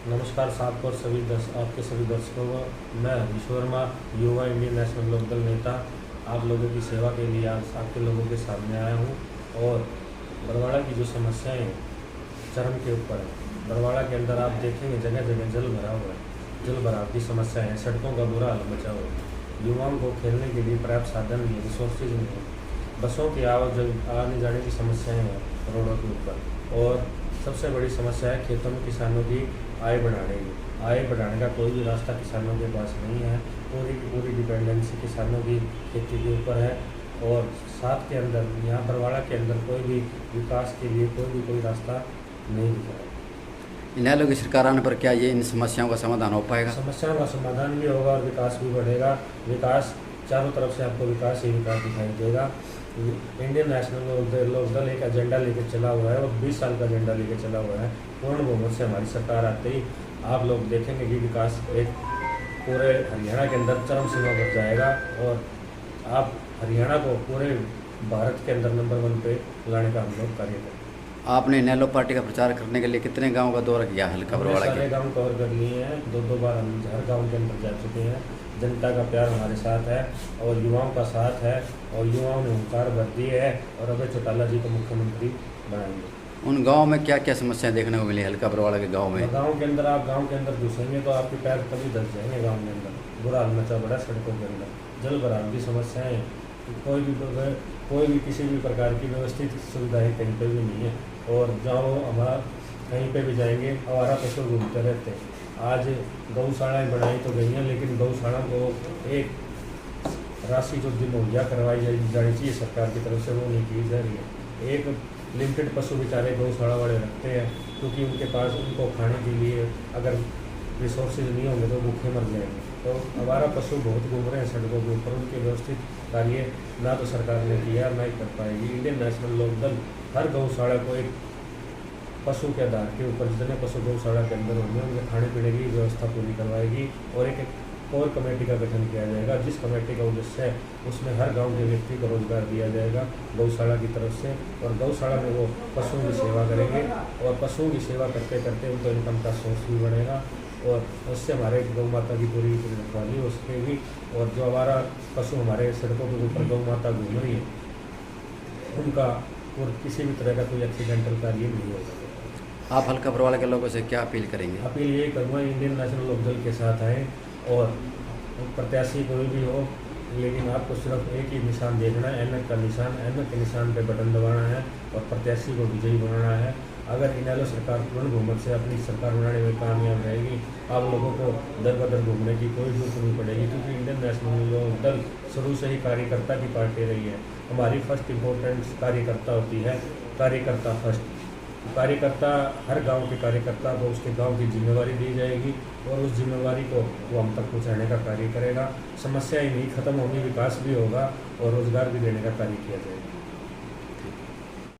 नमस्कार साथ और आपके सभी दर्शकों को। मैं हरीश वर्मा, युवा इंडियन नेशनल लोकदल नेता, आप लोगों की सेवा के लिए आज आपके लोगों के सामने आया हूँ। और बरवाड़ा की जो समस्याएं हैं चरम के ऊपर है। बरवाड़ा के अंदर आप देखेंगे जगह जगह जल भरा हुआ है, जल भराव की समस्या है, सड़कों का बुरा हाल मचा हुआ है। युवाओं को खेलने के लिए पर्याप्त साधन नहीं है, रिसोर्सेज नहीं है, बसों की आने जाने की समस्याएं हैं रोडों के ऊपर। और सबसे बड़ी समस्या है खेतों में किसानों की आय बढ़ाने की। आय बढ़ाने का कोई भी रास्ता किसानों के पास नहीं है। पूरी की पूरी डिपेंडेंसी किसानों की खेती के ऊपर है। और साथ के अंदर यहाँ बरवाड़ा के अंदर कोई भी विकास के लिए कोई रास्ता नहीं दिख रहा है। इनेलो की सरकार आने पर क्या ये इन समस्याओं का समाधान हो पाएगा? समस्याओं का समाधान भी होगा और विकास भी बढ़ेगा। विकास चारों तरफ से आपको विकास ही विकास दिखाई देगा। इंडियन नेशनल लोकदल एक एजेंडा लेकर चला हुआ है और 20 साल का एजेंडा लेकर चला हुआ है। पूर्ण बहुमत से हमारी सरकार आते ही आप लोग देखेंगे कि विकास एक पूरे हरियाणा के अंदर चरम सीमा पर जाएगा। और आप हरियाणा को पूरे भारत के अंदर नंबर 1 पे लाने का हम लोग कार्य करेंगे। आपने इनेलो पार्टी का प्रचार करने के लिए कितने गांव का दौरा किया हल्का बरवाड़ा सारे के? गांव कवर कर लिए हैं, दो बार हम हर गांव के अंदर जा चुके हैं। जनता का प्यार हमारे साथ है और युवाओं का साथ है और युवाओं ने हुंकार भर दी है और अभय चौटाला जी को मुख्यमंत्री बनाएंगे। उन गांव में क्या क्या समस्याएं देखने को मिली हल्का बरवाड़ा के गांव में? गांव के अंदर आप गांव के अंदर घुसेंगे तो आपके पैर तभी धस जाएंगे। गांव के अंदर बुरा हाल मचा पड़ा, सड़कों के अंदर जल भराव की समस्याएं, कोई भी किसी भी प्रकार की व्यवस्थित सुविधाएं कहीं पर भी नहीं है। और जहाँ हमारा कहीं पे भी जाएंगे आवारा पशु घूमते रहते हैं। आज गौशालाएँ बनाई तो गई हैं, लेकिन गौशाला को एक राशि जो दिन मुहैया करवाई जानी चाहिए सरकार की तरफ से, वो नहीं की जा रही है। एक लिमिटेड पशु बेचारे गौशाला वाले रखते हैं क्योंकि उनके पास उनको खाने के लिए अगर रिसोर्सेज नहीं होंगे तो भूखे मर जाएंगे। तो हमारा पशु बहुत घूम रहे हैं सड़कों के ऊपर, उनके व्यवस्थित कार्य ना तो सरकार ने किया ना ही कर पाएगी। इंडियन नेशनल लोकदल हर गौशाला को एक पशु के आधार के ऊपर जितने पशु गौशाला के अंदर होंगे उनके खाने पीने की व्यवस्था पूरी करवाएगी। और एक कोर कमेटी का गठन किया जाएगा, जिस कमेटी का उद्देश्य है उसमें हर गांव के व्यक्ति को रोजगार दिया जाएगा गौशाला की तरफ से। और गौशाला में वो पशुओं की सेवा करेंगे और पशुओं की सेवा करते करते उनको इनकम का सोर्स भी बढ़ेगा और उससे हमारे गौ माता की पूरी रखवाली हो सकेगी। और जो हमारा पशु हमारे सड़कों के ऊपर गौ माता घूम रही है उनका और किसी भी तरह का कोई एक्सीडेंटल कार्य नहीं हो सकेगा। आप हल्का बरवाड़ा के लोगों से क्या अपील करेंगे? अपील यही करूँगा इंडियन नेशनल लोकदल के साथ आए और प्रत्याशी कोई भी हो, लेकिन आपको सिर्फ एक ही निशान देखना है, एनक का निशान। एनक के निशान पे बटन दबाना है और प्रत्याशी को विजयी बनाना है। अगर इनेलो सरकार पूर्ण बहुमत से अपनी सरकार बनाने में कामयाब रहेगी, आप लोगों को दर बदर घूमने की कोई जरूरत नहीं पड़ेगी, क्योंकि इंडियन नेशनल लोकदल शुरू से ही कार्यकर्ता की पार्टी रही है। हमारी फर्स्ट इम्पोर्टेंस कार्यकर्ता होती है, कार्यकर्ता फर्स्ट। कार्यकर्ता हर गांव के कार्यकर्ता को उसके गांव की जिम्मेवारी दी जाएगी और उस जिम्मेवारी को वो हम तक पहुँचाने का कार्य करेगा। समस्याएं नहीं खत्म होंगी, विकास भी होगा और रोजगार भी देने का कार्य किया जाएगा।